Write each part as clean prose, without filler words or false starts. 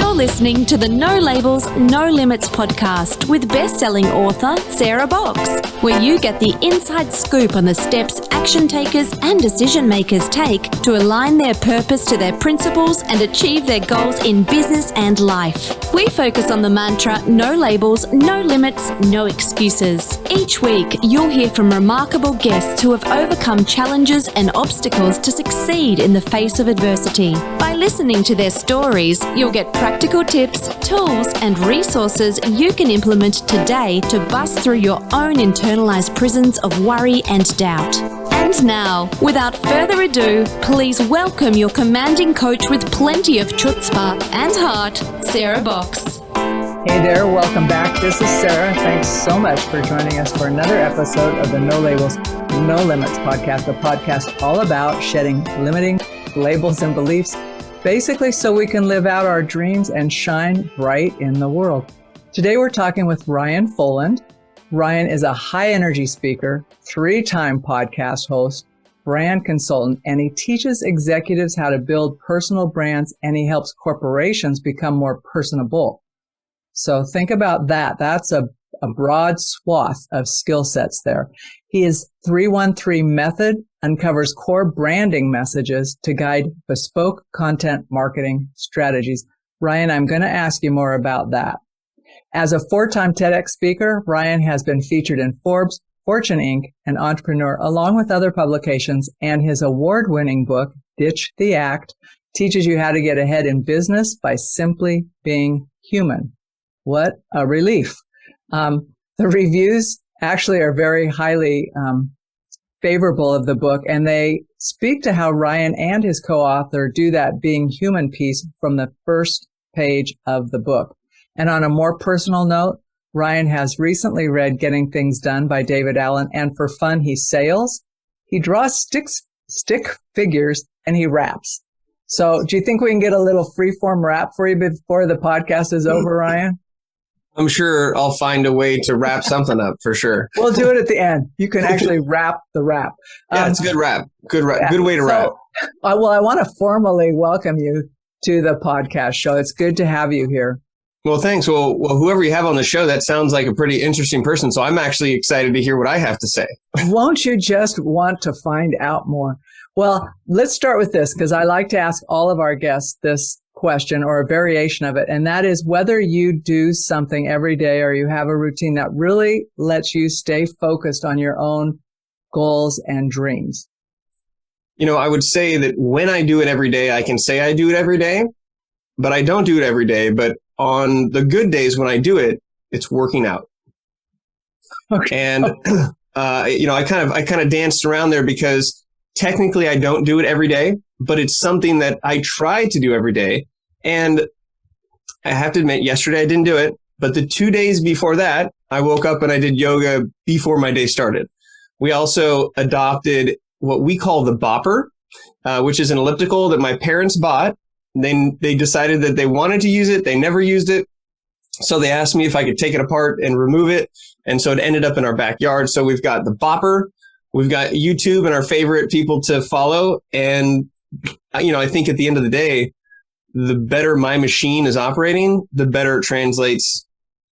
You're listening to the No Labels, No Limits podcast with best-selling author Sarah Box, where you get the inside scoop on the steps action takers and decision makers take to align their purpose to their principles and achieve their goals in business and life. We focus on the mantra, no labels, no limits, no excuses. Each week, you'll hear from remarkable guests who have overcome challenges and obstacles to succeed in the face of adversity. By listening to their stories, you'll get practical tips, tools, and resources you can implement today to bust through your own internalized prisons of worry and doubt. And now, without further ado, please welcome your commanding coach with plenty of chutzpah and heart, Sarah Box. Hey there, welcome back. This is Sarah. Thanks so much for joining us for another episode of the No Labels, No Limits podcast, a podcast all about shedding limiting labels and beliefs, basically so we can live out our dreams and shine bright in the world. Today we're talking with Ryan Foland. Ryan is a high-energy speaker, 3-time podcast host, brand consultant, and he teaches executives how to build personal brands, and he helps corporations become more personable. So think about that. That's a broad swath of skill sets there. His 313 method uncovers core branding messages to guide bespoke content marketing strategies. Ryan, I'm going to ask you more about that. As a 4-time TEDx speaker, Ryan has been featured in Forbes, Fortune Inc., and Entrepreneur, along with other publications, and his award-winning book, Ditch the Act, teaches you how to get ahead in business by simply being human. What a relief. The reviews actually are very highly favorable of the book, and they speak to how Ryan and his co-author do that being human piece from the first page of the book. And on a more personal note, Ryan has recently read Getting Things Done by David Allen, and for fun, he sails, he draws stick figures, and he raps. So do you think we can get a little freeform rap for you before the podcast is over, Ryan? I'm sure I'll find a way to wrap something up for sure. We'll do it at the end. You can actually rap the rap. Yeah, it's a good rap. Good way to rap. Well, I want to formally welcome you to the podcast show. It's good to have you here. Well, thanks. Well, whoever you have on the show, that sounds like a pretty interesting person. So I'm actually excited to hear what I have to say. Won't you just want to find out more? Well, let's start with this, because I like to ask all of our guests this question or a variation of it. And that is whether you do something every day or you have a routine that really lets you stay focused on your own goals and dreams. You know, I would say that when I do it every day, I can say I do it every day, but I don't do it every day. But on the good days when I do it, it's working out. Okay. And, I kind of danced around there because technically I don't do it every day, but it's something that I try to do every day. And I have to admit, yesterday I didn't do it, but the 2 days before that, I woke up and I did yoga before my day started. We also adopted what we call the bopper, which is an elliptical that my parents bought. They decided that they wanted to use it. They never used it. So they asked me if I could take it apart and remove it. And so it ended up in our backyard. So we've got the bopper. We've got YouTube and our favorite people to follow. And, I think at the end of the day, the better my machine is operating, the better it translates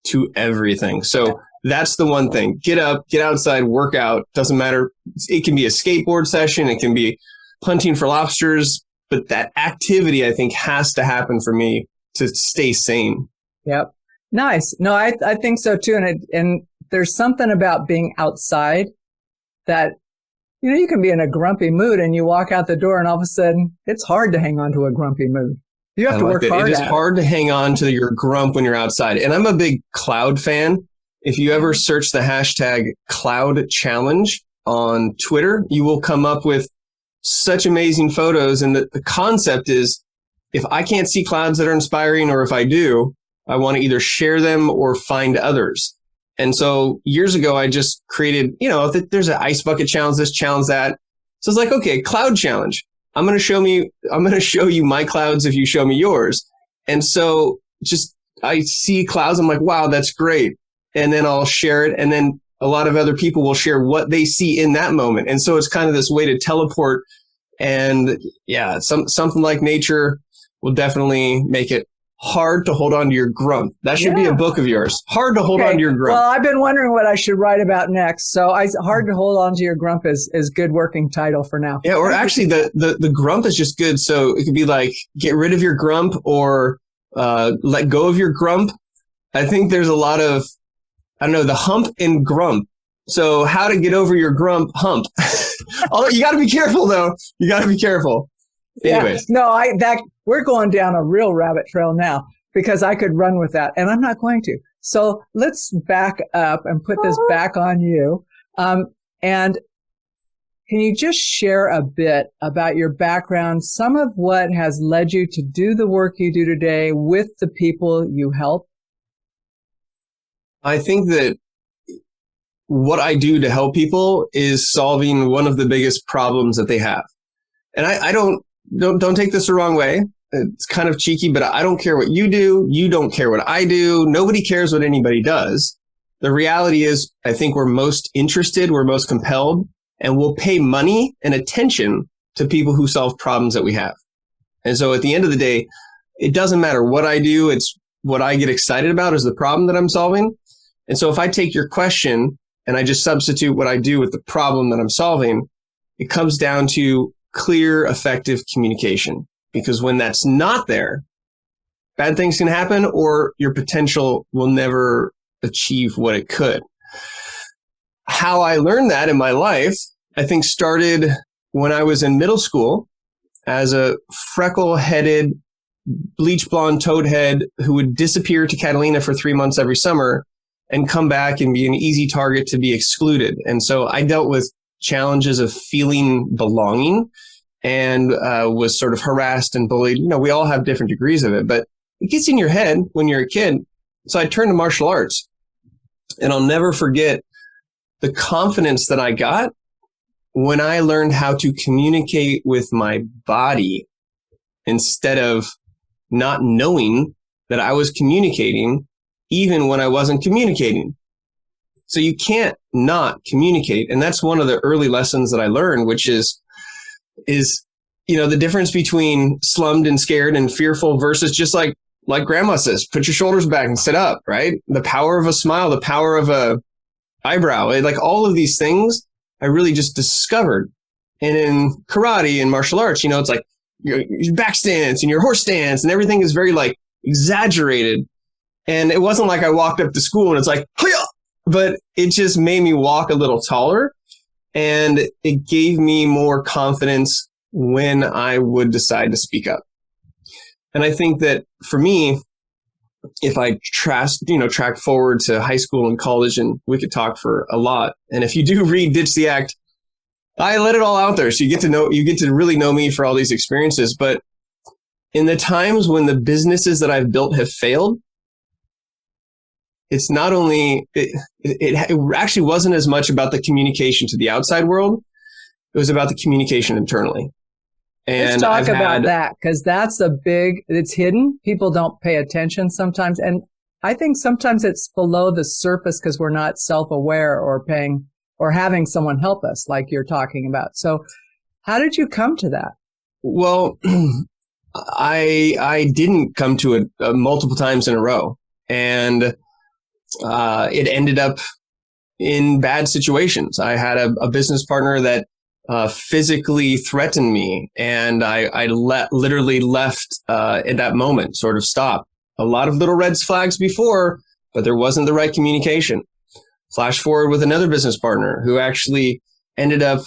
to everything. So that's the one thing. Get up, get outside, work out. Doesn't matter. It can be a skateboard session. It can be hunting for lobsters. But that activity, I think, has to happen for me to stay sane. Yep. Nice. No, I think so too. And there's something about being outside that, you can be in a grumpy mood and you walk out the door and all of a sudden it's hard to hang on to a grumpy mood. You have to work hard. It is hard to hang on to your grump when you're outside. And I'm a big cloud fan. If you ever search the hashtag cloud challenge on Twitter, you will come up with such amazing photos. And the concept is, if I can't see clouds that are inspiring, or if I do, I want to either share them or find others. And so years ago, I just created, there's an ice bucket challenge, this challenge, that. So it's like, okay, cloud challenge. I'm going to show you my clouds if you show me yours. And so I see clouds. I'm like, wow, that's great. And then I'll share it. And then a lot of other people will share what they see in that moment. And so it's kind of this way to teleport. And yeah, something like nature will definitely make it hard to hold on to your grump. That should be a book of yours. Hard to hold on to your grump. Well, I've been wondering what I should write about next. So hard to hold on to your grump is good working title for now. Yeah, or actually the grump is just good. So it could be like, get rid of your grump or let go of your grump. I think there's a lot of, the hump and grump. So how to get over your grump hump. Although you got to be careful though. You got to be careful. Anyways. Yeah, no, we're going down a real rabbit trail now because I could run with that and I'm not going to. So let's back up and put this back on you. And can you just share a bit about your background, some of what has led you to do the work you do today with the people you help? I think that what I do to help people is solving one of the biggest problems that they have. And I don't take this the wrong way. It's kind of cheeky, but I don't care what you do. You don't care what I do. Nobody cares what anybody does. The reality is, I think we're most interested, we're most compelled, and we'll pay money and attention to people who solve problems that we have. And so at the end of the day, it doesn't matter what I do. It's what I get excited about is the problem that I'm solving. And so if I take your question and I just substitute what I do with the problem that I'm solving, it comes down to clear, effective communication. Because when that's not there, bad things can happen or your potential will never achieve what it could. How I learned that in my life, I think started when I was in middle school as a freckle-headed, bleach blonde toadhead who would disappear to Catalina for 3 months every summer and come back and be an easy target to be excluded. And so I dealt with challenges of feeling belonging and was sort of harassed and bullied. We all have different degrees of it, but it gets in your head when you're a kid. So I turned to martial arts, and I'll never forget the confidence that I got when I learned how to communicate with my body instead of not knowing that I was communicating even when I wasn't communicating. So you can't not communicate. And that's one of the early lessons that I learned, which is the difference between slummed and scared and fearful versus just like grandma says, put your shoulders back and sit up, right? The power of a smile, the power of a eyebrow, like all of these things I really just discovered. And in karate and martial arts, it's like your back stance and your horse stance and everything is very like exaggerated. And it wasn't like I walked up to school and it's like, Hiya! But it just made me walk a little taller. And it gave me more confidence when I would decide to speak up. And I think that for me, if I track forward to high school and college, and we could talk for a lot. And if you do read Ditch the Act, I let it all out there. So you get to really know me for all these experiences. But in the times when the businesses that I've built have failed, it's not only, it actually wasn't as much about the communication to the outside world. It was about the communication internally. And let's talk about that, because that's it's hidden. People don't pay attention sometimes. And I think sometimes it's below the surface because we're not self-aware or having someone help us like you're talking about. So how did you come to that? Well, I didn't come to it multiple times in a row. And it ended up in bad situations. I had a business partner that physically threatened me, and I literally left at that moment, sort of stopped. A lot of little red flags before, but there wasn't the right communication. Flash forward with another business partner who actually ended up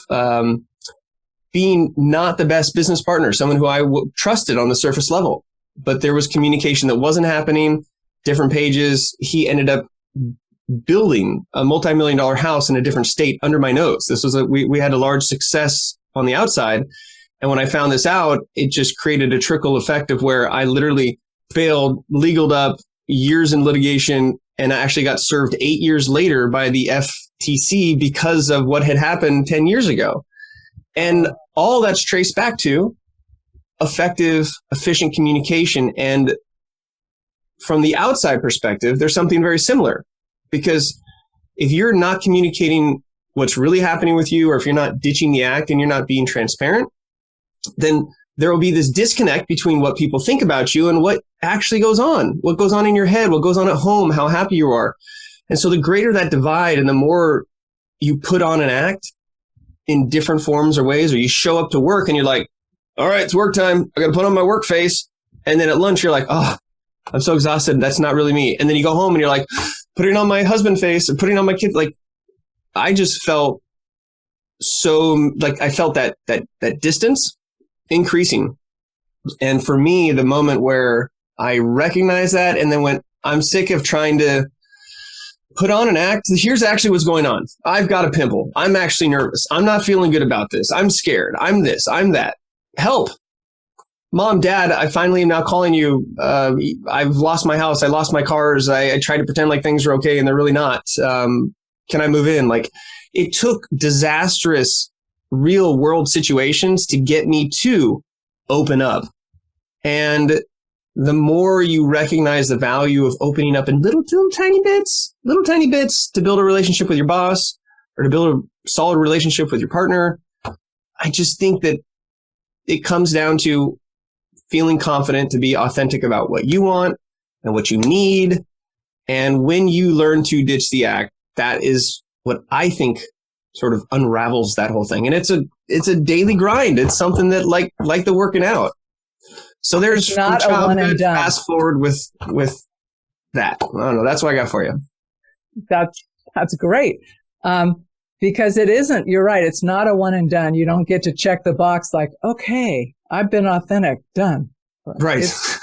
being not the best business partner, someone who I trusted on the surface level, but there was communication that wasn't happening, different pages. He ended up building a multi-million-dollar house in a different state under my nose. This was we had a large success on the outside. And when I found this out, it just created a trickle effect of where I literally failed, legaled up, years in litigation, and I actually got served 8 years later by the FTC because of what had happened 10 years ago. And all that's traced back to effective, efficient communication. And from the outside perspective, there's something very similar. Because if you're not communicating what's really happening with you, or if you're not ditching the act and you're not being transparent, then there will be this disconnect between what people think about you and what actually goes on, what goes on in your head, what goes on at home, how happy you are. And so the greater that divide and the more you put on an act in different forms or ways, or you show up to work and you're like, all right, it's work time. I got to put on my work face. And then at lunch, you're like, oh, I'm so exhausted. That's not really me. And then you go home and you're like, putting on my husband face or putting on my kid. Like, I just felt so like I felt that distance increasing. And for me, the moment where I recognized that and then went, I'm sick of trying to put on an act. Here's actually what's going on. I've got a pimple. I'm actually nervous. I'm not feeling good about this. I'm scared. I'm this. I'm that. Help. Mom, Dad, I finally am now calling you. I've lost my house. I lost my cars. I try to pretend like things are okay and they're really not. Can I move in? Like, it took disastrous real world situations to get me to open up. And the more you recognize the value of opening up in little tiny bits to build a relationship with your boss or to build a solid relationship with your partner, I just think that it comes down to feeling confident to be authentic about what you want and what you need. And when you learn to ditch the act, that is what I think sort of unravels that whole thing. And it's a daily grind. It's something that like the working out. So there's it's not a one and done. Fast forward with that. I don't know. That's what I got for you. That's great. Because it isn't, you're right. It's not a one and done. You don't get to check the box like, okay, I've been authentic, done. Right. It's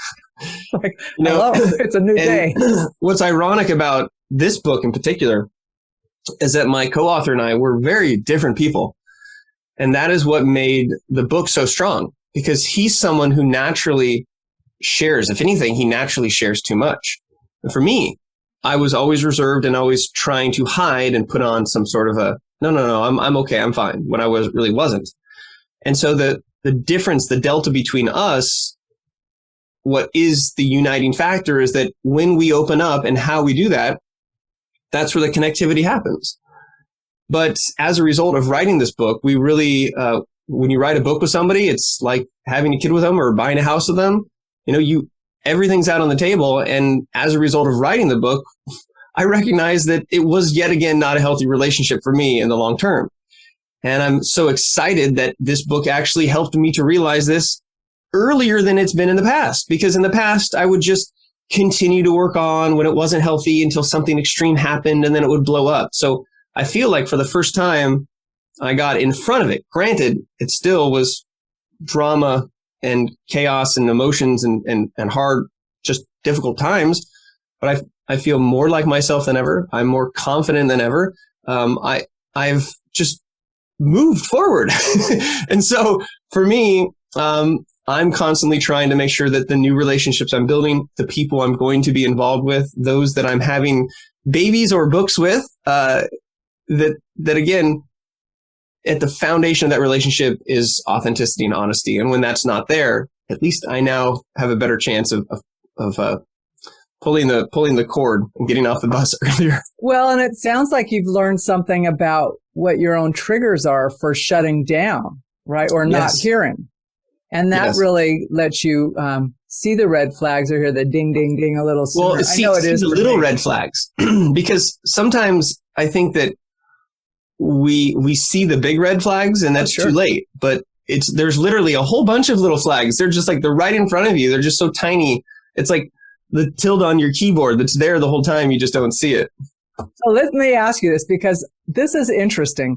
like, hello, it's a new day. What's ironic about this book in particular is that my co-author and I were very different people. And that is what made the book so strong, because he's someone who naturally shares. If anything, he naturally shares too much. And for me, I was always reserved and always trying to hide and put on some sort of a, no, I'm okay, I'm fine, when I really wasn't. And so the difference, the delta between us, what is the uniting factor is that when we open up and how we do that, that's where the connectivity happens. But as a result of writing this book, we really, when you write a book with somebody, it's like having a kid with them or buying a house with them. Everything's out on the table. And as a result of writing the book, I recognize that it was yet again not a healthy relationship for me in the long term. And I'm so excited that this book actually helped me to realize this earlier than it's been in the past. Because in the past, I would just continue to work on when it wasn't healthy until something extreme happened and then it would blow up. So I feel like for the first time, I got in front of it. Granted, it still was drama and chaos and emotions and hard, just difficult times. But I feel more like myself than ever. I'm more confident than ever. I've just moved forward. And so for me, I'm constantly trying to make sure that the new relationships I'm building, the people I'm going to be involved with, those that I'm having babies or books with, that again, at the foundation of that relationship is authenticity and honesty. And when that's not there, at least I now have a better chance of pulling the cord and getting off the bus earlier. Well, and it sounds like you've learned something about what your own triggers are for shutting down, right? Or not hearing. And that really lets you see the red flags or hear the ding, ding, ding a little sooner. Well, I know it is the little red flags, because sometimes I think that we see the big red flags and that's too late. But there's literally a whole bunch of little flags. They're just like, they're right in front of you. They're just so tiny. It's like the tilde on your keyboard that's there the whole time. You just don't see it. So let me ask you this, because this is interesting.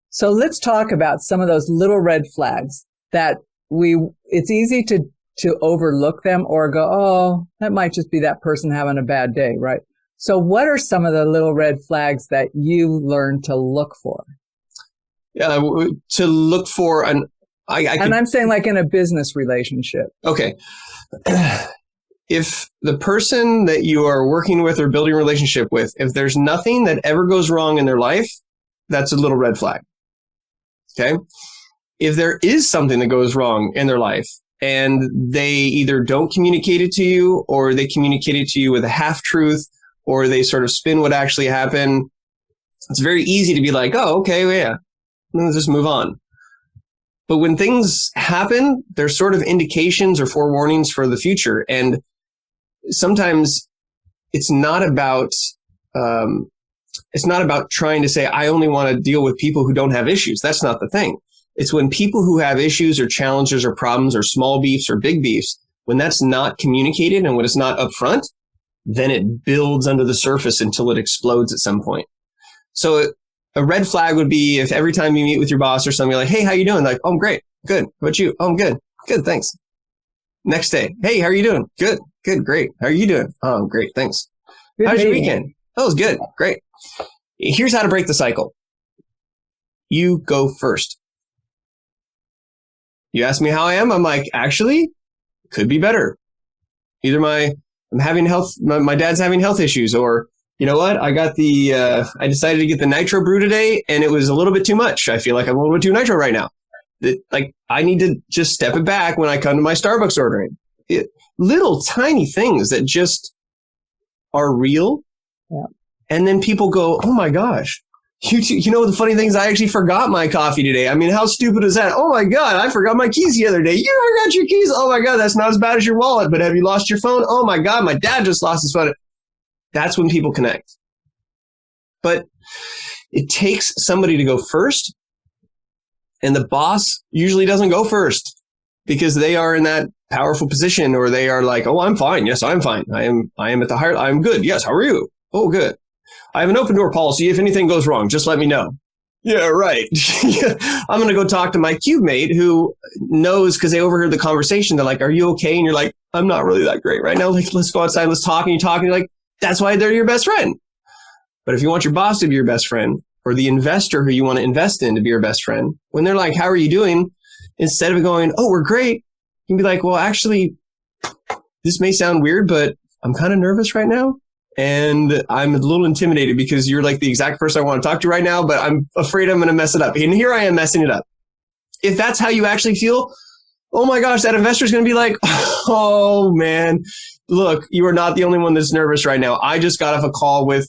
So let's talk about some of those little red flags that it's easy to overlook them or go, oh, that might just be that person having a bad day, right? So what are some of the little red flags that you learned to look for? To look for and I'm saying like in a business relationship. Okay. If the person that you are working with or building a relationship with, if there's nothing that ever goes wrong in their life, that's a little red flag. Okay. If there is something that goes wrong in their life and they either don't communicate it to you or they communicate it to you with a half truth or they sort of spin what actually happened, it's very easy to be like, oh, okay, well, yeah, let's just move on. But when things happen, there's sort of indications or forewarnings for the future. And sometimes it's not about trying to say, I only want to deal with people who don't have issues. That's not the thing. It's when people who have issues or challenges or problems or small beefs or big beefs, when that's not communicated and when it's not upfront, then it builds under the surface until it explodes at some point. So a red flag would be if every time you meet with your boss or something, you're like, hey, how you doing? Like, oh, I'm great. Good. How about you? Oh, I'm good. Good. Thanks. Next day. Hey, how are you doing? Good. Good. Great. How are you doing? Oh, I'm great. Thanks. Good How's your meeting. weekend? Oh, it was good. Great. Here's how to break the cycle. You go first. You ask me how I am. I'm like, actually, could be better. Either my dad's having health issues, or you know what? I decided to get the nitro brew today and it was a little bit too much. I feel like I'm a little bit too nitro right now. I need to just step it back when I come to my Starbucks ordering. Little tiny things that just are real. Yeah. And then people go, oh my gosh, you know, the funny thing is I actually forgot my coffee today. I mean, how stupid is that? Oh my God, I forgot my keys the other day. You forgot your keys. Oh my God, that's not as bad as your wallet, but have you lost your phone? Oh my God, my dad just lost his phone. That's when people connect. But it takes somebody to go first. And the boss usually doesn't go first because they are in that powerful position, or they are like, oh, I'm fine. Yes, I'm fine. I am at the higher. I'm good. Yes. How are you? Oh, good. I have an open door policy. If anything goes wrong, just let me know. Yeah, right. I'm going to go talk to my cube mate who knows because they overheard the conversation. They're like, are you okay? And you're like, I'm not really that great right now. Like, let's go outside. Let's talk. And you talk and you're like, that's why they're your best friend. But if you want your boss to be your best friend, or the investor who you want to invest in to be your best friend, when they're like, how are you doing? Instead of going, oh, we're great, you can be like, well, actually, this may sound weird, but I'm kind of nervous right now. And I'm a little intimidated because you're like the exact person I want to talk to right now, but I'm afraid I'm going to mess it up. And here I am messing it up. If that's how you actually feel, oh my gosh, that investor is going to be like, oh man, look, you are not the only one that's nervous right now. I just got off a call with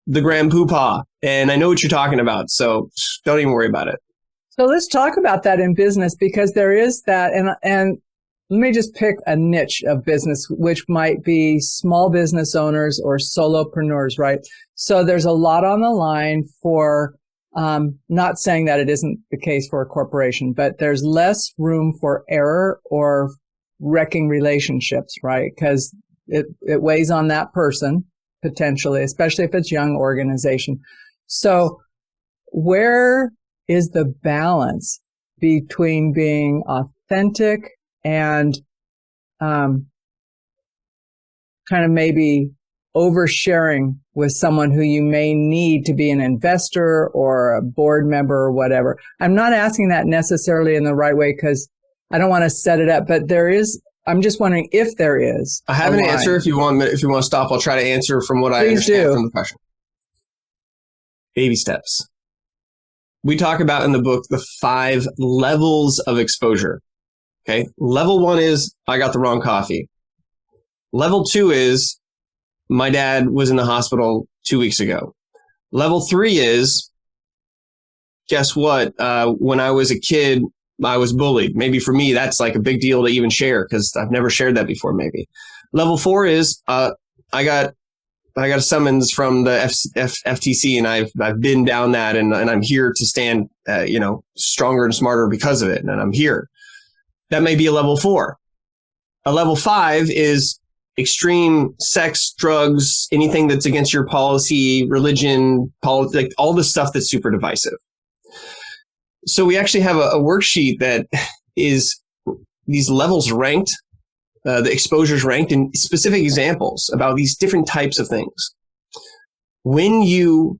the grand poopah and I know what you're talking about. So don't even worry about it. So let's talk about that in business, because there is that. And let me just pick a niche of business, which might be small business owners or solopreneurs, right? So there's a lot on the line for, not saying that it isn't the case for a corporation, but there's less room for error or wrecking relationships, right? Because it weighs on that person potentially, especially if it's young organization. So where is the balance between being authentic and kind of maybe oversharing with someone who you may need to be an investor or a board member or whatever? I'm not asking that necessarily in the right way because I don't want to set it up, but there is. I'm just wondering if there is. I have an answer. If you want to stop, I'll try to answer from what I understand from the question. Baby steps. We talk about in the book the 5 levels of exposure. Okay. Level 1 is I got the wrong coffee. Level 2 is my dad was in the hospital 2 weeks ago. Level 3 is, guess what? When I was a kid, I was bullied. Maybe for me, that's like a big deal to even share because I've never shared that before. Maybe. Level 4 is I got a summons from the FTC, and I've been down that, and I'm here to stand, stronger and smarter because of it, and I'm here. That may be a level 4. A level 5 is extreme sex, drugs, anything that's against your policy, religion, politics, all the stuff that's super divisive. So we actually have a worksheet that is these levels ranked, the exposures ranked in specific examples about these different types of things. When you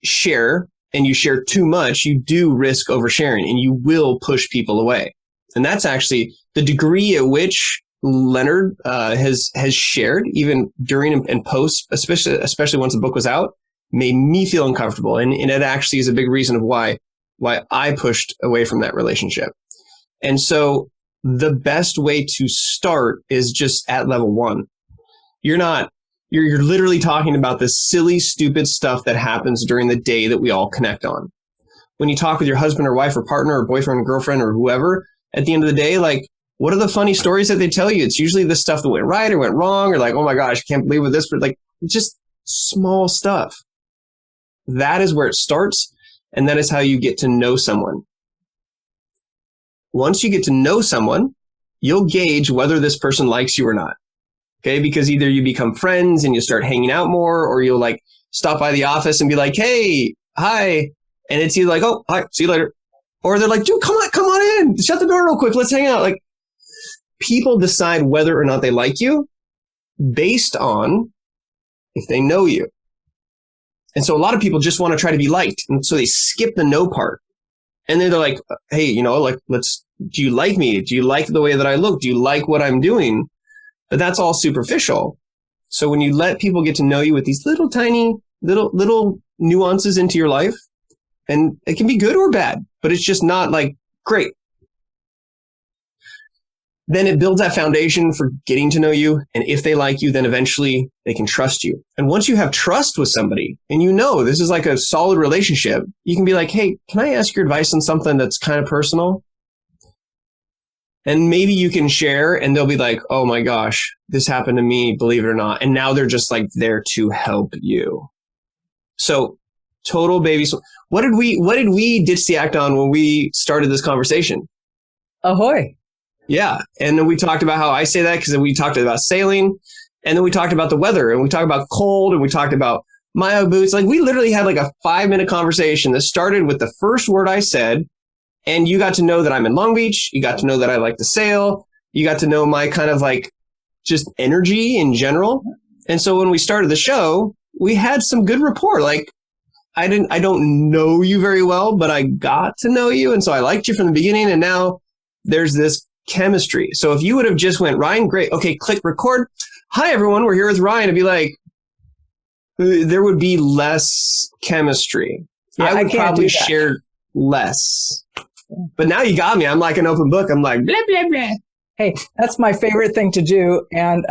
share and you share too much, you do risk oversharing and you will push people away. And that's actually the degree at which Leonard has shared, even during and post, especially once the book was out, made me feel uncomfortable. And it actually is a big reason of why I pushed away from that relationship. And so the best way to start is just at level 1. You're literally talking about the silly, stupid stuff that happens during the day that we all connect on. when you talk with your husband or wife or partner or boyfriend or girlfriend or whoever, at the end of the day, like, what are the funny stories that they tell you? It's usually the stuff that went right or went wrong, or like, oh my gosh, I can't believe with this, but like just small stuff. That is where it starts. And that is how you get to know someone. Once you get to know someone, you'll gauge whether this person likes you or not. Okay. Because either you become friends and you start hanging out more, or you'll like stop by the office and be like, hey, hi. And it's either like, oh, hi, see you later. Or they're like, dude, come on in. Shut the door real quick. Let's hang out. Like, people decide whether or not they like you based on if they know you. And so a lot of people just want to try to be liked. And so they skip the know part. And then they're like, hey, you know, like, do you like me? Do you like the way that I look? Do you like what I'm doing? But that's all superficial. So when you let people get to know you with these little tiny, little nuances into your life, and it can be good or bad, but it's just not like great. Then it builds that foundation for getting to know you. And if they like you, then eventually they can trust you. And once you have trust with somebody and you know this is like a solid relationship, you can be like, hey, can I ask your advice on something that's kind of personal? And maybe you can share, and they'll be like, oh my gosh, this happened to me, believe it or not. And now they're just like there to help you. So total baby. What did we ditch the act on when we started this conversation? Ahoy. Yeah. And then we talked about how I say that because we talked about sailing, and then we talked about the weather, and we talked about cold, and we talked about my boots. Like, we literally had like a 5-minute conversation that started with the first word I said. And you got to know that I'm in Long Beach. You got to know that I like to sail. You got to know my kind of like just energy in general. And so when we started the show, we had some good rapport. Like, I don't know you very well, but I got to know you. And so I liked you from the beginning. And now there's this chemistry. So if you would have just went, Ryan, great. Okay, click record. Hi, everyone. We're here with Ryan. It'd be like, there would be less chemistry. Yeah, I would probably share less. But now you got me. I'm like an open book. I'm like, blah, blah, blah. Hey, that's my favorite thing to do. And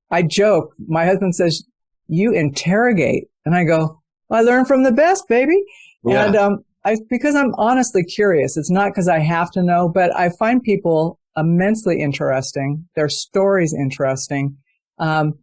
I joke. My husband says, you interrogate. And I go, well, I learn from the best, baby. Yeah. And because I'm honestly curious. It's not because I have to know, but I find people immensely interesting. Their stories interesting. And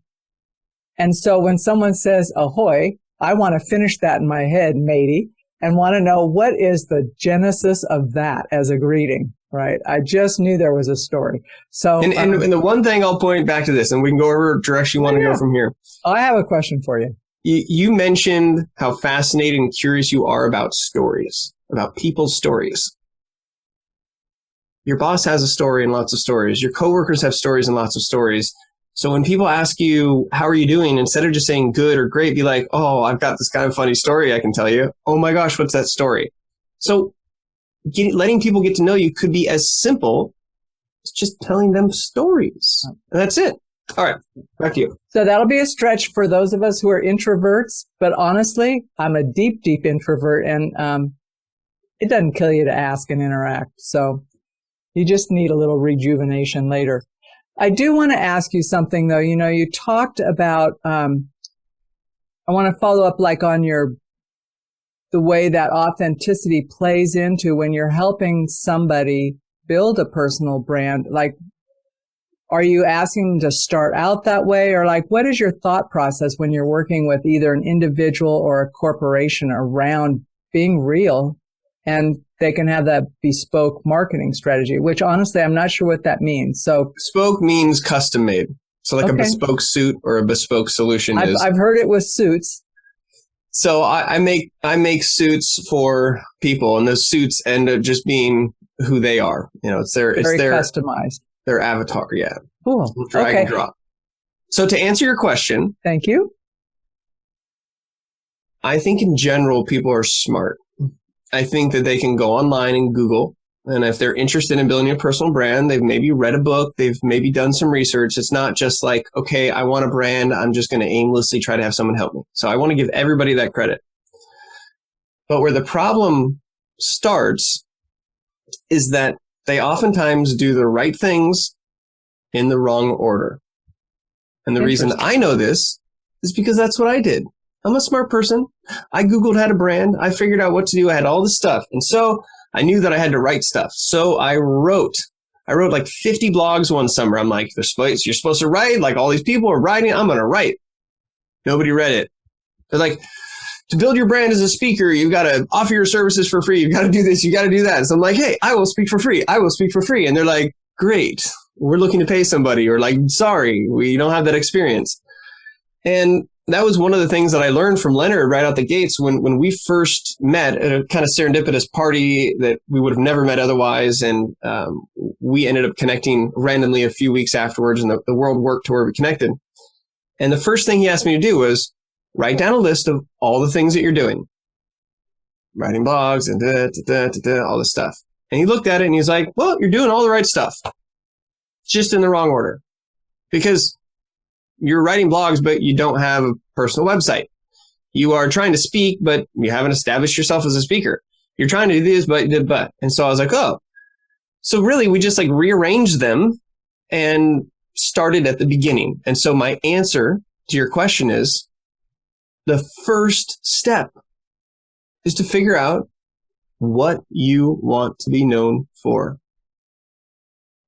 so when someone says, ahoy, I want to finish that in my head, matey. And want to know what is the genesis of that as a greeting, right? I just knew there was a story. So, and the one thing I'll point back to this, and we can go over direction you want to go from here. I have a question for you. You mentioned how fascinated and curious you are about stories, about people's stories. Your boss has a story and lots of stories. Your coworkers have stories and lots of stories. So when people ask you, how are you doing? Instead of just saying good or great, be like, oh, I've got this kind of funny story I can tell you. Oh my gosh, what's that story? So letting people get to know you could be as simple as just telling them stories. And that's it. All right, back to you. So that'll be a stretch for those of us who are introverts. But honestly, I'm a deep, deep introvert, and it doesn't kill you to ask and interact. So you just need a little rejuvenation later. I do want to ask you something, though. You know, you talked about, I want to follow up like on the way that authenticity plays into when you're helping somebody build a personal brand. Like, are you asking them to start out that way? Or like, what is your thought process when you're working with either an individual or a corporation around being real, and they can have that bespoke marketing strategy, which honestly, I'm not sure what that means. So bespoke means custom made. So like a bespoke suit or a bespoke solution I've heard it with suits. So I make suits for people, and those suits end up just being who they are. You know, it's their customized. Their avatar. Yeah. Cool. Drag and drop. So to answer your question. Thank you. I think in general, people are smart. I think that they can go online and Google, and if they're interested in building a personal brand, they've maybe read a book, they've maybe done some research. It's not just like, okay, I want a brand, I'm just going to aimlessly try to have someone help me. So I want to give everybody that credit. But where the problem starts is that they oftentimes do the right things in the wrong order. And the reason I know this is because that's what I did. I'm a smart person. I Googled how to brand. I figured out what to do. I had all this stuff. And so I knew that I had to write stuff. So I wrote like 50 blogs one summer. I'm like, you're supposed to write, like all these people are writing. I'm going to write. Nobody read it. They're like, to build your brand as a speaker, you've got to offer your services for free. You've got to do this. You got to do that. So I'm like, hey, I will speak for free. I will speak for free. And they're like, great. We're looking to pay somebody, or like, sorry, we don't have that experience. And that was one of the things that I learned from Leonard right out the gates when we first met at a kind of serendipitous party that we would have never met otherwise. And we ended up connecting randomly a few weeks afterwards, and the world worked to where we connected. And the first thing he asked me to do was write down a list of all the things that you're doing, writing blogs and all this stuff. And he looked at it and he's like, well, you're doing all the right stuff, just in the wrong order, because you're writing blogs, but you don't have a personal website. You are trying to speak, but you haven't established yourself as a speaker. You're trying to do this, but. And so I was like, oh, so really we just like rearranged them and started at the beginning. And so my answer to your question is, the first step is to figure out what you want to be known for.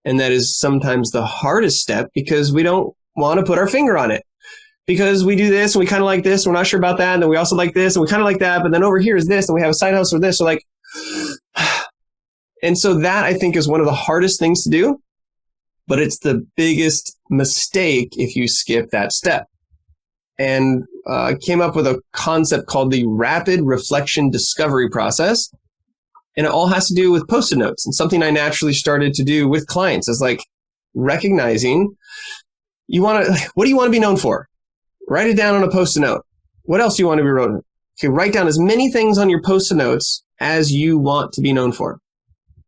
And that is sometimes the hardest step, because we don't want to put our finger on it, because we do this and we kind of like this, and we're not sure about that, and then we also like this and we kind of like that, but then over here is this, and we have a side hustle for this. So like, and so that I think is one of the hardest things to do, but it's the biggest mistake if you skip that step. And I came up with a concept called the rapid reflection discovery process. And it all has to do with Post-it notes, and something I naturally started to do with clients is like recognizing what do you want to be known for? Write it down on a Post-it note. What else do you want to be known for? Okay, write down as many things on your Post-it notes as you want to be known for.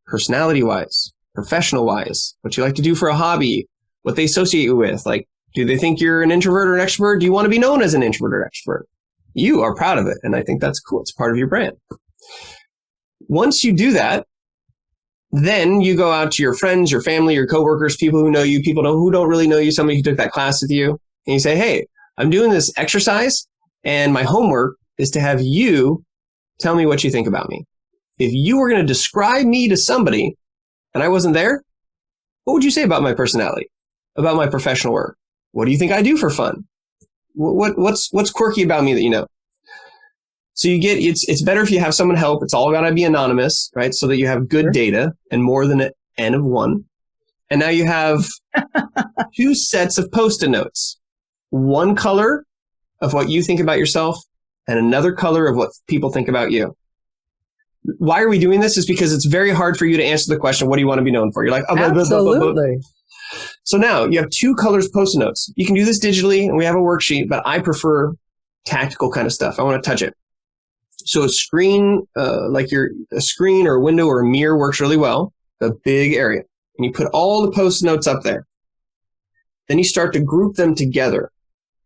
Personality-wise, professional-wise, what you like to do for a hobby, what they associate you with. Like, do they think you're an introvert or an extrovert? Do you want to be known as an introvert or extrovert? You are proud of it. And I think that's cool. It's part of your brand. Once you do that, then you go out to your friends, your family, your coworkers, people who know you, people who don't really know you, somebody who took that class with you. And you say, hey, I'm doing this exercise, and my homework is to have you tell me what you think about me. If you were going to describe me to somebody and I wasn't there, what would you say about my personality, about my professional work? What do you think I do for fun? What's quirky about me that you know? So you get, it's better if you have someone help. It's all got to be anonymous, right? So that you have good data and more than an N of one. And now you have two sets of Post-it notes. One color of what you think about yourself and another color of what people think about you. Why are we doing this? Is because it's very hard for you to answer the question, what do you want to be known for? You're like, oh, absolutely. So now you have two colors Post-it notes. You can do this digitally, and we have a worksheet, but I prefer tactical kind of stuff. I want to touch it. So a screen, a screen or a window or a mirror works really well, a big area. And you put all the Post-it notes up there. Then you start to group them together.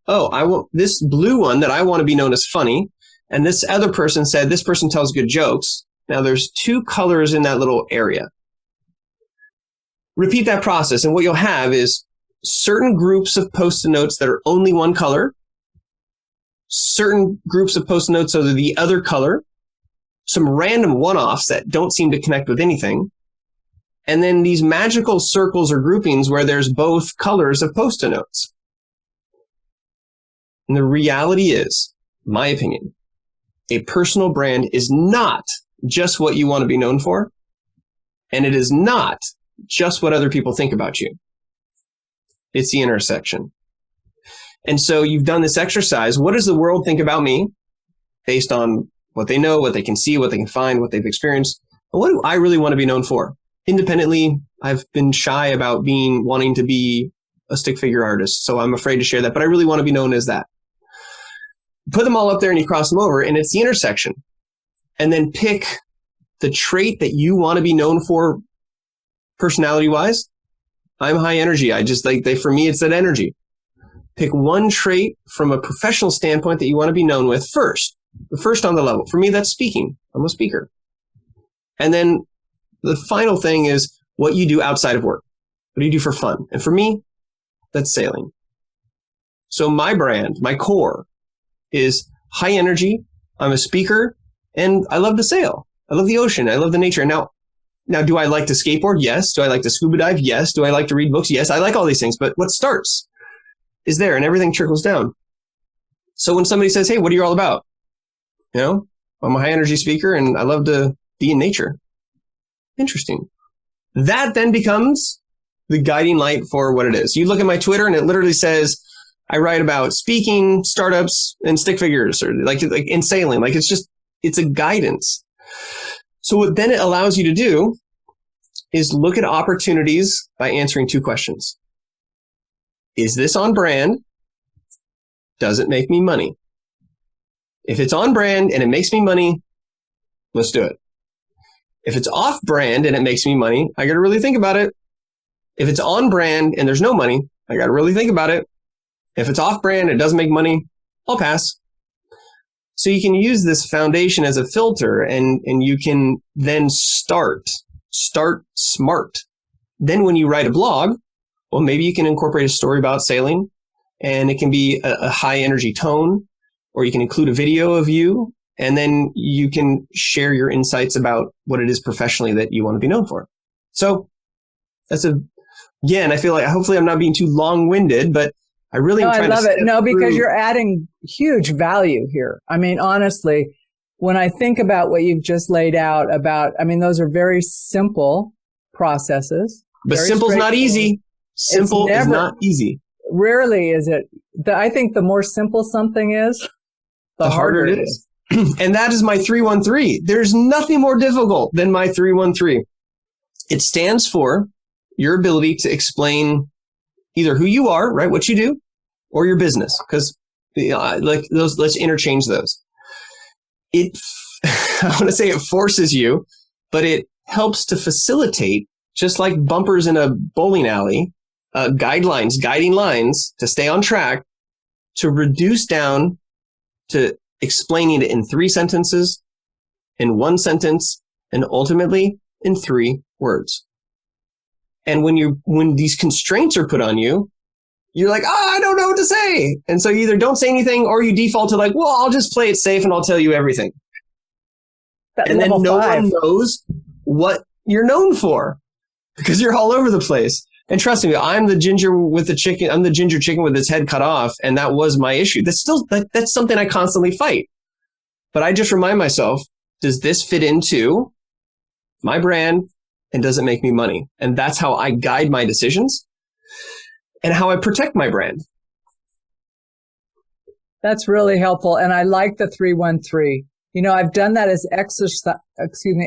Oh, I want this blue one that I want to be known as funny. And this other person said, this person tells good jokes. Now there's two colors in that little area. Repeat that process. And what you'll have is certain groups of Post-it notes that are only one color, certain groups of Post-it notes that are the other color, some random one-offs that don't seem to connect with anything, and then these magical circles or groupings where there's both colors of Post-it notes. And the reality is, my opinion, a personal brand is not just what you want to be known for, and it is not just what other people think about you. It's the intersection. And so you've done this exercise. What does the world think about me based on what they know, what they can see, what they can find, what they've experienced? And what do I really want to be known for? Independently, I've been shy about wanting to be a stick figure artist, so I'm afraid to share that, but I really want to be known as that. Put them all up there and you cross them over, and it's the intersection. And then pick the trait that you want to be known for personality-wise. I'm high energy. I just for me, it's that energy. Pick one trait from a professional standpoint that you want to be known with first on the level. For me, that's speaking. I'm a speaker. And then the final thing is what you do outside of work. What do you do for fun? And for me, that's sailing. So my brand, my core, is high energy. I'm a speaker, and I love to sail. I love the ocean. I love the nature. Now, do I like to skateboard? Yes. Do I like to scuba dive? Yes. Do I like to read books? Yes. I like all these things, but what starts is there, and everything trickles down. So when somebody says, hey, what are you all about? I'm a high energy speaker and I love to be in nature. Interesting. That then becomes the guiding light for what it is. You look at my Twitter and it literally says, I write about speaking, startups, and stick figures, or like in sailing. Like it's a guidance. So what then it allows you to do is look at opportunities by answering two questions. Is this on brand? Does it make me money? If it's on brand and it makes me money, let's do it. If it's off brand and it makes me money, I got to really think about it. If it's on brand and there's no money, I got to really think about it. If it's off brand, it doesn't make money, I'll pass. So you can use this foundation as a filter, and you can then start smart. Then when you write a blog, well, maybe you can incorporate a story about sailing, and it can be a high energy tone, or you can include a video of you, and then you can share your insights about what it is professionally that you want to be known for. So again, I feel like hopefully I'm not being too long-winded, but I really am trying to. I love it. No, because you're adding huge value here. I mean, honestly, when I think about what you've just laid out those are very simple processes. But simple is not easy. Simple is not easy. Rarely is it. I think the more simple something is, the harder it is. And that is my 313. There's nothing more difficult than my 313. It stands for your ability to explain either who you are, right, what you do, or your business, because like those, let's interchange those. I want to say it forces you, but it helps to facilitate, just like bumpers in a bowling alley, guiding lines to stay on track, to reduce down to explaining it in 3 sentences, in 1 sentence, and ultimately in 3 words. And when these constraints are put on you, you're like, I don't know what to say. And so you either don't say anything, or you default to like, well, I'll just play it safe and I'll tell you everything. And then no one knows what you're known for, because you're all over the place. And trust me, I'm the ginger with the chicken. I'm the ginger chicken with its head cut off. And that was my issue. That's something I constantly fight. But I just remind myself, does this fit into my brand? And does it make me money? And that's how I guide my decisions and how I protect my brand. That's really helpful. And I like the 313. I've done that as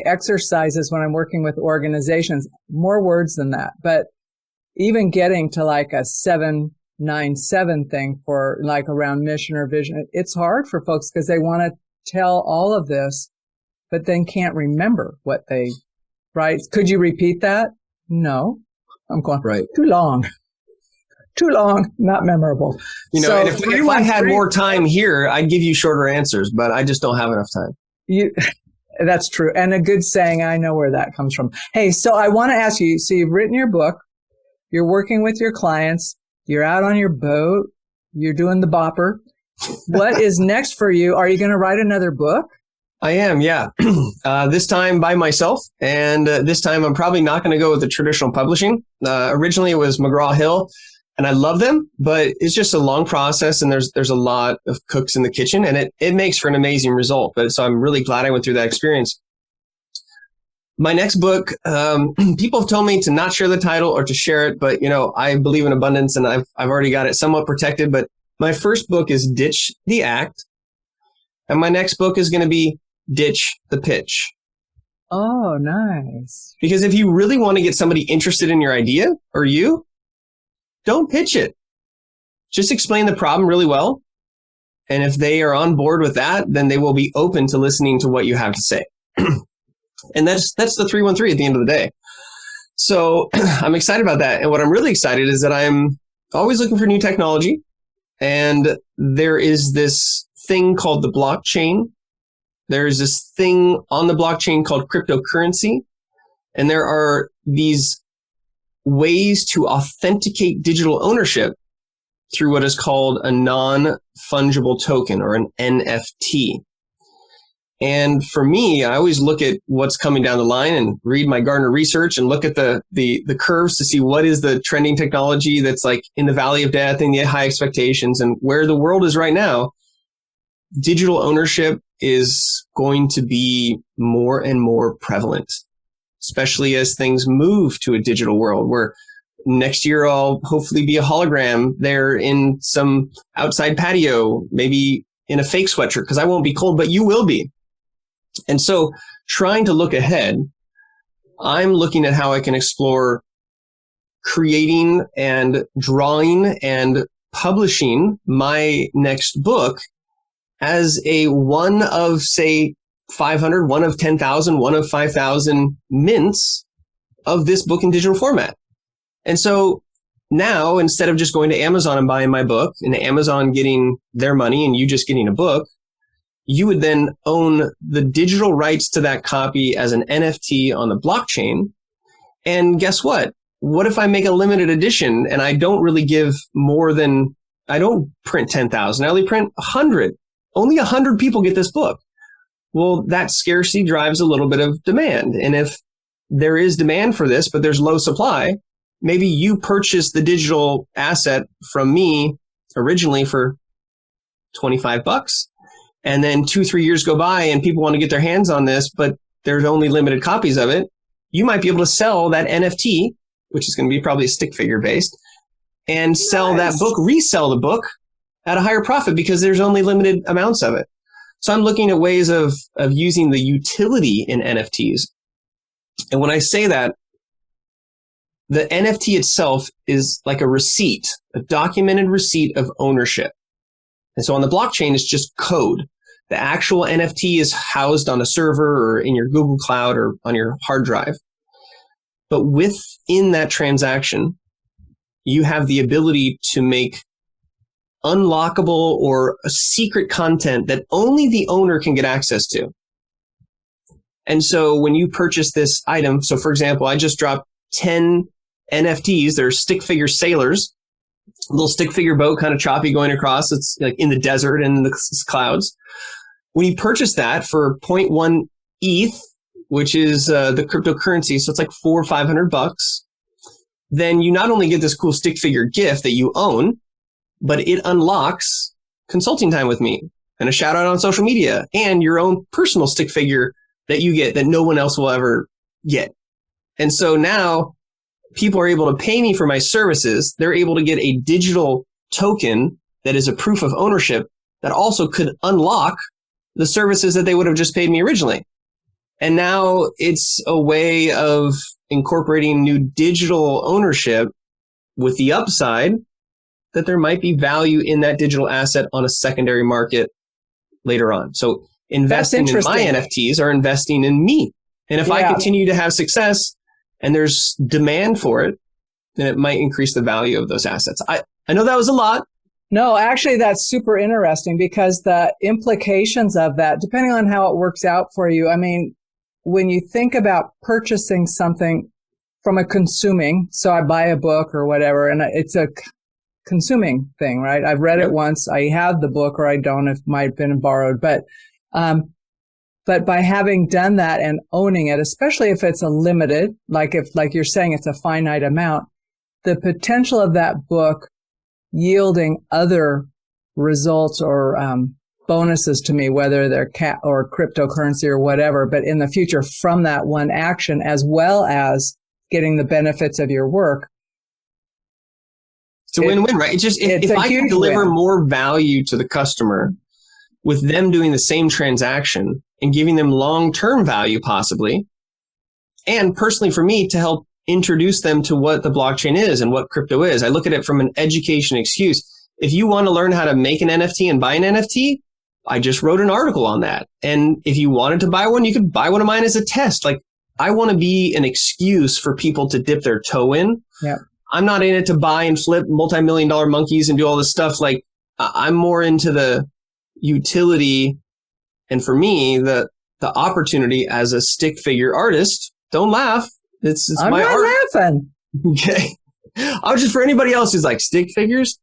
exercises when I'm working with organizations, more words than that. But even getting to like a 797 thing for like around mission or vision, it's hard for folks because they want to tell all of this, but then can't remember what they. Right? Could you repeat that? No. I'm going, right. Too long, not memorable. So and if I had more time here, I'd give you shorter answers, but I just don't have enough time. That's true. And a good saying, I know where that comes from. Hey, so I want to ask you, so you've written your book, you're working with your clients, you're out on your boat, you're doing the bopper. What is next for you? Are you going to write another book? I am, yeah. This time by myself, and this time I'm probably not going to go with the traditional publishing. Originally, it was McGraw-Hill, and I love them, but it's just a long process, and there's a lot of cooks in the kitchen, and it makes for an amazing result. But so I'm really glad I went through that experience. My next book, people have told me to not share the title or to share it, but I believe in abundance, and I've already got it somewhat protected. But my first book is Ditch the Act, and my next book is going to be Ditch the Pitch. Oh, nice. Because if you really want to get somebody interested in your idea or you, don't pitch it. Just explain the problem really well. And if they are on board with that, then they will be open to listening to what you have to say. And that's the 313 at the end of the day. So I'm excited about that. And what I'm really excited is that I'm always looking for new technology. And there is this thing called the blockchain. There's this thing on the blockchain called cryptocurrency. And there are these ways to authenticate digital ownership through what is called a non-fungible token, or an NFT. And for me, I always look at what's coming down the line and read my Gartner research and look at the curves to see what is the trending technology that's like in the valley of death and yet high expectations, and where the world is right now. Digital ownership is going to be more and more prevalent, especially as things move to a digital world where next year I'll hopefully be a hologram there in some outside patio, maybe in a fake sweatshirt, because I won't be cold, but you will be. And so trying to look ahead, I'm looking at how I can explore creating and drawing and publishing my next book as a one of, say, 500, one of 10,000, one of 5,000 mints of this book in digital format. And so now, instead of just going to Amazon and buying my book and Amazon getting their money and you just getting a book, you would then own the digital rights to that copy as an NFT on the blockchain. And guess what? What if I make a limited edition and I don't really give more than, I don't print 10,000, I only print 100. Only 100 people get this book. Well, that scarcity drives a little bit of demand. And if there is demand for this, but there's low supply, maybe you purchase the digital asset from me originally for $25. And then 2-3 years go by and people want to get their hands on this, but there's only limited copies of it. You might be able to sell that NFT, which is going to be probably a stick figure based, and sell that book, resell the book at a higher profit because there's only limited amounts of it. So I'm looking at ways of using the utility in NFTs. And when I say that, the NFT itself is like a receipt, a documented receipt of ownership. And so on the blockchain, it's just code. The actual NFT is housed on a server or in your Google Cloud or on your hard drive. But within that transaction, you have the ability to make unlockable or secret content that only the owner can get access to. And so when you purchase this item, so for example, I just dropped 10 NFTs. They're stick figure sailors, a little stick figure boat, kind of choppy going across. It's like in the desert and the clouds. When you purchase that for 0.1 ETH, which is the cryptocurrency, so it's like $400 or $500, then you not only get this cool stick figure gift that you own, but it unlocks consulting time with me and a shout out on social media and your own personal stick figure that you get that no one else will ever get. And so now people are able to pay me for my services. They're able to get a digital token that is a proof of ownership that also could unlock the services that they would have just paid me originally. And now it's a way of incorporating new digital ownership with the upside that there might be value in that digital asset on a secondary market later on. So investing in my NFTs are investing in me. And if I continue to have success and there's demand for it, then it might increase the value of those assets. I know that was a lot. No, actually, that's super interesting because the implications of that, depending on how it works out for you, I mean, when you think about purchasing something from a consuming, so I buy a book or whatever, and it's a consuming thing, right? I've read it once. I have the book or I don't. It might have been borrowed, but by having done that and owning it, especially if it's a limited, like you're saying, it's a finite amount, the potential of that book yielding other results or bonuses to me, whether they're or cryptocurrency or whatever, but in the future from that one action, as well as getting the benefits of your work. It's a win-win, right? It's just if I can deliver more value to the customer with them doing the same transaction and giving them long-term value possibly, and personally for me to help introduce them to what the blockchain is and what crypto is. I look at it from an education excuse. If you want to learn how to make an NFT and buy an NFT, I just wrote an article on that. And if you wanted to buy one, you could buy one of mine as a test. Like, I want to be an excuse for people to dip their toe in. Yeah. I'm not in it to buy and flip multi-million-dollar monkeys and do all this stuff. Like, I'm more into the utility. And for me, the opportunity as a stick figure artist, don't laugh. It's I'm my not art. laughing. Okay. I was just, for anybody else who's like, stick figures?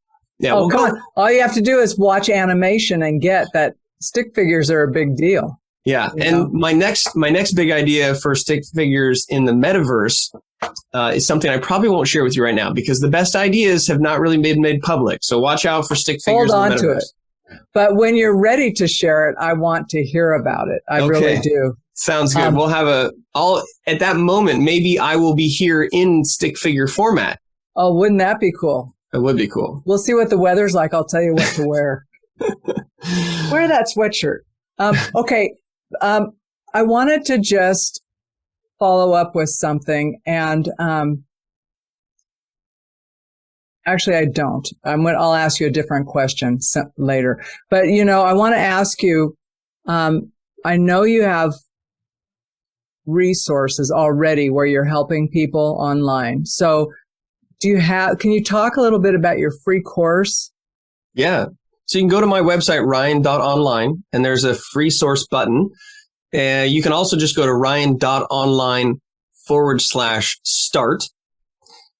Yeah. Oh, come on. All you have to do is watch animation and get that stick figures are a big deal. Yeah. And my next big idea for stick figures in the metaverse is something I probably won't share with you right now because the best ideas have not really been made public. So watch out for stick figures in the metaverse. Hold on to it. But when you're ready to share it, I want to hear about it. I really do. Sounds good. We'll have at that moment, maybe I will be here in stick figure format. Oh, wouldn't that be cool? It would be cool. We'll see what the weather's like. I'll tell you what to wear. Wear that sweatshirt. Okay. I wanted to just follow up with something, and actually, I don't. I'll ask you a different question later. But I want to ask you. I know you have resources already where you're helping people online. So, can you talk a little bit about your free course? Yeah. So you can go to my website, ryan.online, and there's a free source button. You can also just go to ryan.online/start.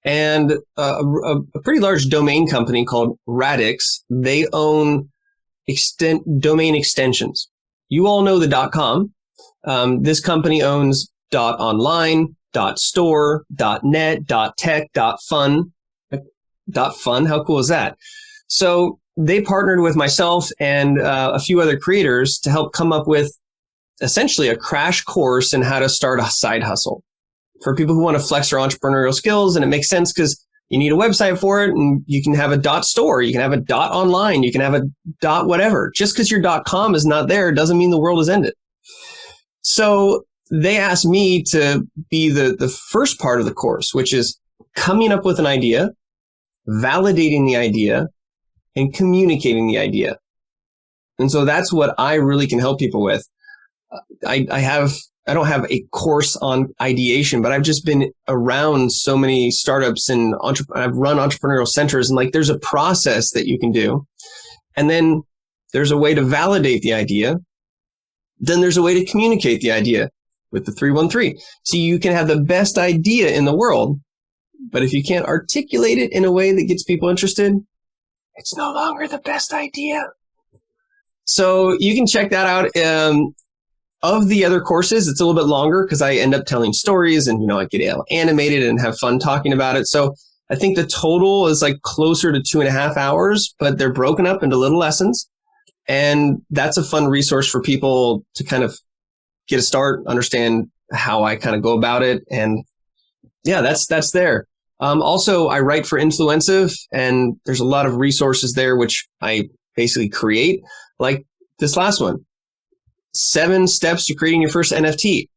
And a pretty large domain company called Radix, they own domain extensions. You all know the .com. This company owns .online, .store, .net, .tech, .fun. .fun, how cool is that? So they partnered with myself and a few other creators to help come up with essentially a crash course in how to start a side hustle for people who want to flex their entrepreneurial skills. And it makes sense because you need a website for it, and you can have a .store, you can have a .online, you can have a .whatever. Just because your .com is not there doesn't mean the world has ended. So they asked me to be the first part of the course, which is coming up with an idea, validating the idea, and communicating the idea. And so that's what I really can help people with. I don't have a course on ideation, but I've just been around so many startups and I've run entrepreneurial centers, and there's a process that you can do. And then there's a way to validate the idea. Then there's a way to communicate the idea with the 313. So you can have the best idea in the world, but if you can't articulate it in a way that gets people interested, it's no longer the best idea. So you can check that out. Of the other courses, it's a little bit longer because I end up telling stories and, I get animated and have fun talking about it. So I think the total is closer to 2.5 hours, but they're broken up into little lessons. And that's a fun resource for people to kind of get a start, understand how I kind of go about it. And yeah, that's there. Also, I write for Influensive, and there's a lot of resources there, which I basically create, like this last one, 7 steps to creating your first NFT.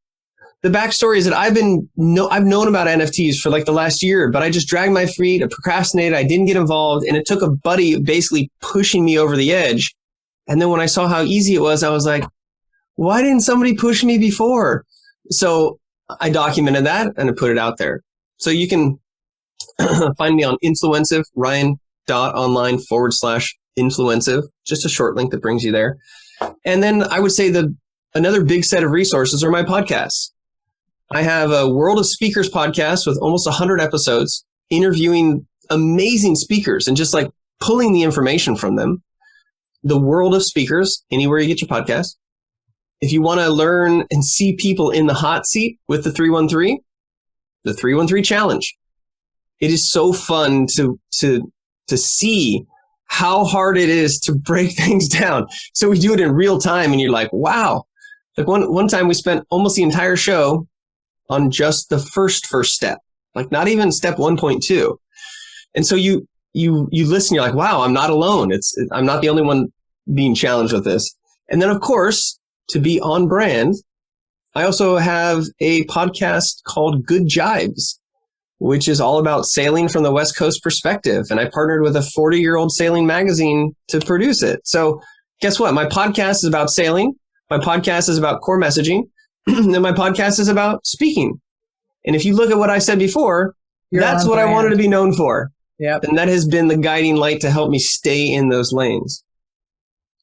The backstory is that I've known about NFTs for the last year, but I just dragged my feet, I procrastinated, I didn't get involved, and it took a buddy basically pushing me over the edge. And then when I saw how easy it was, I was like, why didn't somebody push me before? So I documented that and I put it out there. So you can find me on Influensive, ryan.online/influensive, just a short link that brings you there. And then I would say another big set of resources are my podcasts. I have a World of Speakers podcast with almost 100 episodes, interviewing amazing speakers and just pulling the information from them. The World of Speakers, anywhere you get your podcast. If you want to learn and see people in the hot seat with the 313, the 313 Challenge. It is so fun to see how hard it is to break things down. So we do it in real time, and you're like, wow. One time we spent almost the entire show on just the first step, not even step 1.2. And so you listen, you're like, wow, I'm not alone. I'm not the only one being challenged with this. And then, of course, to be on brand, I also have a podcast called Good Jives, which is all about sailing from the West Coast perspective. And I partnered with a 40-year-old sailing magazine to produce it. So guess what? My podcast is about sailing. My podcast is about core messaging. And my podcast is about speaking. And if you look at what I said before, that's what I wanted to be known for. Yep. And that has been the guiding light to help me stay in those lanes.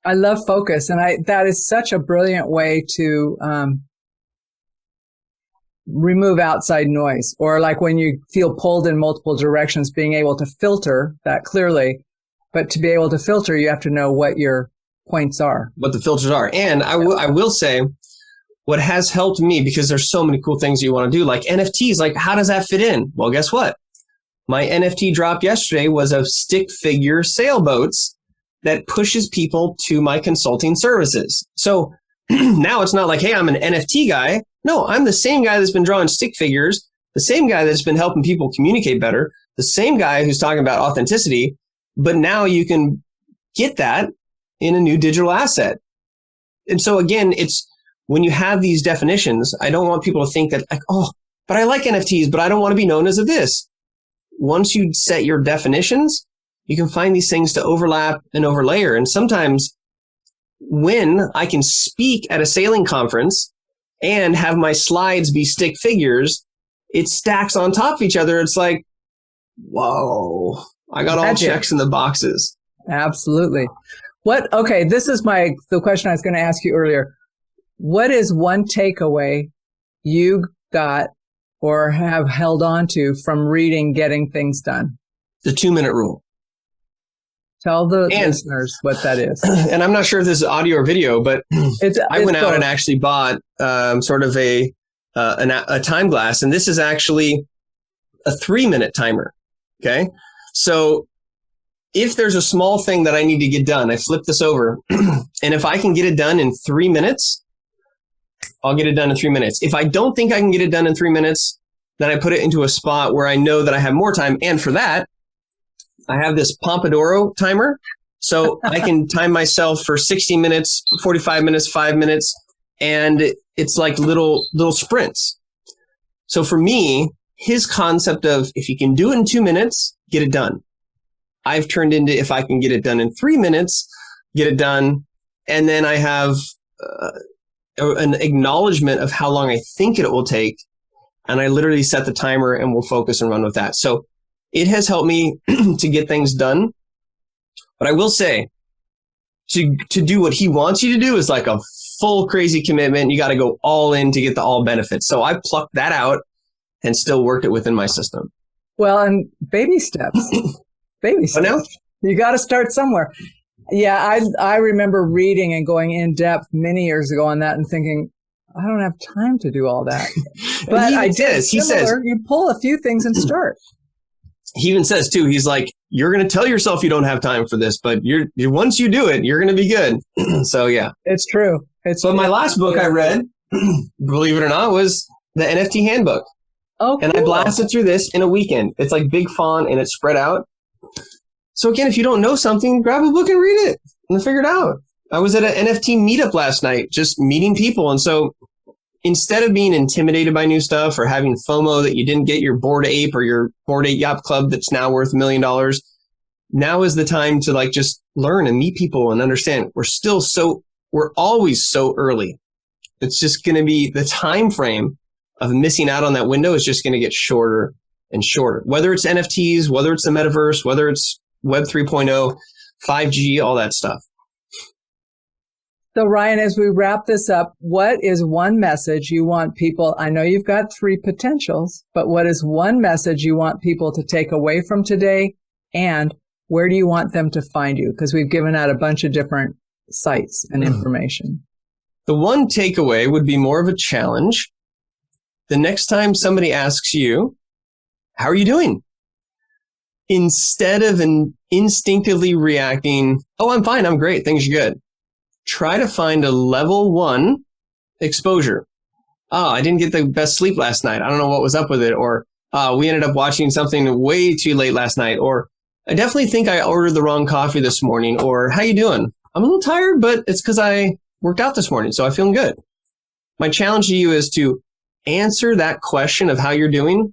I love focus. And that is such a brilliant way to remove outside noise, or when you feel pulled in multiple directions, being able to filter that clearly. But to be able to filter, you have to know what your points are. What the filters are. And I will say, what has helped me, because there's so many cool things you want to do, like NFTs, like how does that fit in? Well, guess what? My NFT drop yesterday was of stick figure sailboats that pushes people to my consulting services. So now it's not like, hey, I'm an NFT guy. No, I'm the same guy that's been drawing stick figures, the same guy that's been helping people communicate better, the same guy who's talking about authenticity, but now you can get that in a new digital asset. And so again, it's when you have these definitions, I don't want people to think that like, oh, but I like NFTs, but I don't want to be known as a this. Once you set your definitions, you can find these things to overlap and overlayer. And sometimes when I can speak at a sailing conference and have my slides be stick figures, it stacks on top of each other. It's like, whoa, I got all checks in the boxes. Absolutely. Okay, this is the question I was going to ask you earlier. What is one takeaway you got or have held on to from reading Getting Things Done? The 2-minute rule. Tell the listeners what that is. And I'm not sure if this is audio or video, but I went out and actually bought sort of a time glass. And this is actually a 3-minute timer. Okay. So if there's a small thing that I need to get done, I flip this over. And if I can get it done in 3 minutes, I'll get it done in 3 minutes. If I don't think I can get it done in 3 minutes, then I put it into a spot where I know that I have more time. And for that, I have this Pomodoro timer. So I can time myself for 60 minutes, 45 minutes, 5 minutes. And it's like little sprints. So for me, his concept of if you can do it in 2 minutes, get it done. I've turned into if I can get it done in 3 minutes, get it done. And then I have an acknowledgement of how long I think it will take. And I literally set the timer and we'll focus and run with that. So it has helped me to get things done. But I will say, to do what he wants you to do is like a full crazy commitment. You got to go all in to get the all benefits. So I plucked that out and still worked it within my system. Well, and baby steps. Baby steps. Now? You got to start somewhere. Yeah, I remember reading and going in depth many years ago on that and thinking, I don't have time to do all that. But I did. He says, you pull a few things and start. He even says too, he's like, you're going to tell yourself you don't have time for this, but once you do it, you're going to be good. So yeah, it's true. But my last book I read, believe it or not, was the NFT handbook. Oh, cool. And I blasted through this in a weekend. It's like big font and it's spread out. So again, if you don't know something, grab a book and read it and figure it out. I was at an NFT meetup last night, just meeting people. And so instead of being intimidated by new stuff or having FOMO that you didn't get your Bored Ape or your Bored Ape Yacht Club that's now worth $1 million, now is the time to like just learn and meet people and understand. We're always so early. It's just going to be the time frame of missing out on that window is just going to get shorter and shorter. Whether it's NFTs, whether it's the metaverse, whether it's Web 3.0, 5G, all that stuff. So Ryan, as we wrap this up, what is one message you want people, I know you've got 3 potentials, but what is one message you want people to take away from today? And where do you want them to find you? Because we've given out a bunch of different sites and information. The one takeaway would be more of a challenge. The next time somebody asks you, how are you doing? Instead of instinctively reacting, oh, I'm fine, I'm great, things are good. Try to find a level 1 exposure. Oh, I didn't get the best sleep last night. I don't know what was up with it. Or we ended up watching something way too late last night. Or I definitely think I ordered the wrong coffee this morning. Or how you doing? I'm a little tired, but it's because I worked out this morning, so I'm feeling good. My challenge to you is to answer that question of how you're doing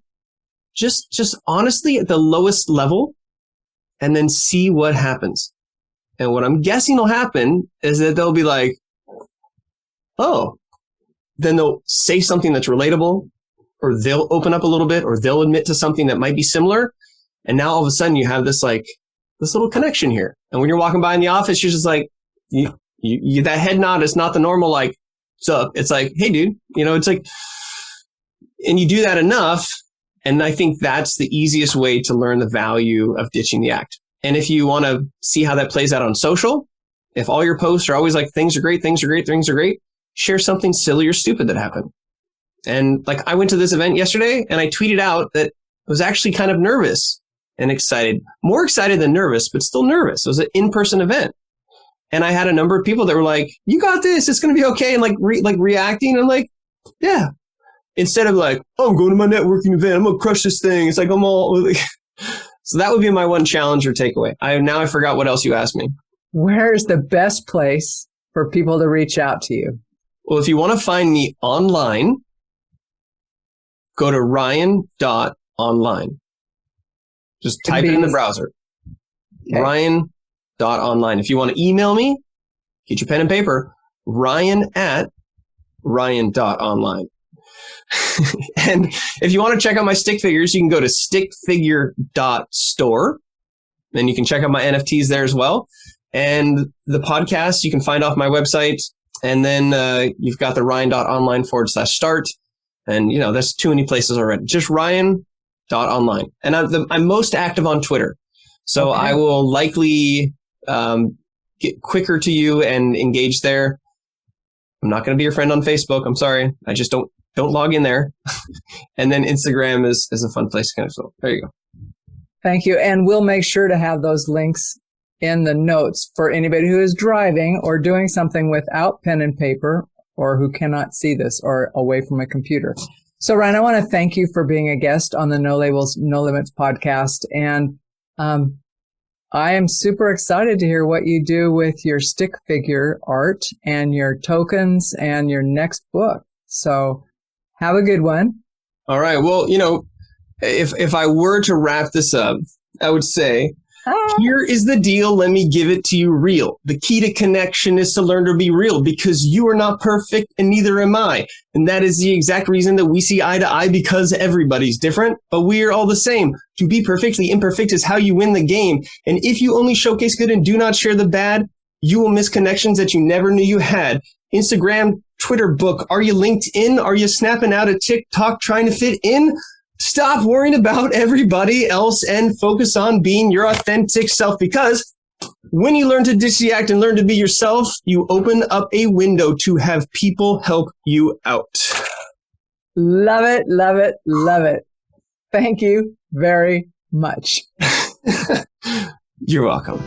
just honestly at the lowest level and then see what happens. And what I'm guessing will happen is that they'll be like, oh, then they'll say something that's relatable, or they'll open up a little bit, or they'll admit to something that might be similar. And now all of a sudden you have this little connection here. And when you're walking by in the office, you're just like, you that head nod is not the normal, like, what's up? It's like, hey, dude, it's like, and you do that enough. And I think that's the easiest way to learn the value of ditching the act. And if you want to see how that plays out on social, if all your posts are always like, things are great, things are great, things are great, share something silly or stupid that happened. And like, I went to this event yesterday and I tweeted out that I was actually kind of nervous and excited, more excited than nervous, but still nervous. It was an in-person event. And I had a number of people that were like, you got this, it's going to be okay. And like, reacting. And I'm like, yeah. Instead of like, oh, I'm going to my networking event, I'm going to crush this thing. It's like, I'm all like, so that would be my one challenge or takeaway. I forgot what else you asked me. Where's the best place for people to reach out to you? Well, if you want to find me online, go to ryan.online. Just type it in the browser. Okay. Ryan.online. If you want to email me, get your pen and paper, ryan@ryan.online. And if you want to check out my stick figures, you can go to stickfigure.store. And you can check out my NFTs there as well. And the podcast you can find off my website. And then you've got the ryan.online/start. And, that's too many places already. Just ryan.online. And I'm most active on Twitter. So okay. I will likely get quicker to you and engage there. I'm not going to be your friend on Facebook. I'm sorry. I just don't log in there. And then Instagram is a fun place to connect. So there you go. Thank you. And we'll make sure to have those links in the notes for anybody who is driving or doing something without pen and paper or who cannot see this or away from a computer. So Ryan, I want to thank you for being a guest on the No Labels, No Limits podcast. And I am super excited to hear what you do with your stick figure art and your tokens and your next book. So have a good one. All right. Well, if I were to wrap this up, I would say, here is the deal. Let me give it to you real. The key to connection is to learn to be real because you are not perfect and neither am I. And that is the exact reason that we see eye to eye because everybody's different, but we are all the same. To be perfectly imperfect is how you win the game. And if you only showcase good and do not share the bad, you will miss connections that you never knew you had. Instagram, Twitter, book. Are you LinkedIn? Are you snapping out a TikTok trying to fit in? Stop worrying about everybody else and focus on being your authentic self because when you learn to disreact and learn to be yourself, you open up a window to have people help you out. Love it, love it, love it. Thank you very much. You're welcome.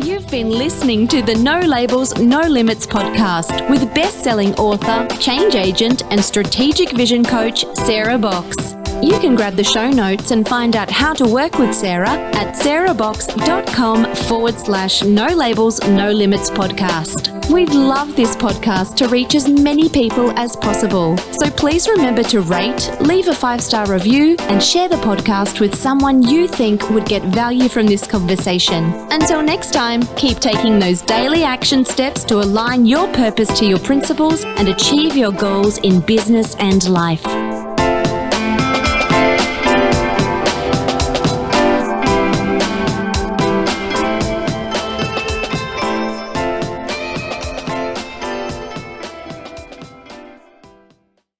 You've been listening to the No Labels, No Limits podcast with best-selling author, change agent, and strategic vision coach, Sarah Box. You can grab the show notes and find out how to work with Sarah at sarahbox.com/No Labels, No Limits podcast. We'd love this podcast to reach as many people as possible. So please remember to rate, leave a 5-star review, and share the podcast with someone you think would get value from this conversation. Until next time, keep taking those daily action steps to align your purpose to your principles and achieve your goals in business and life.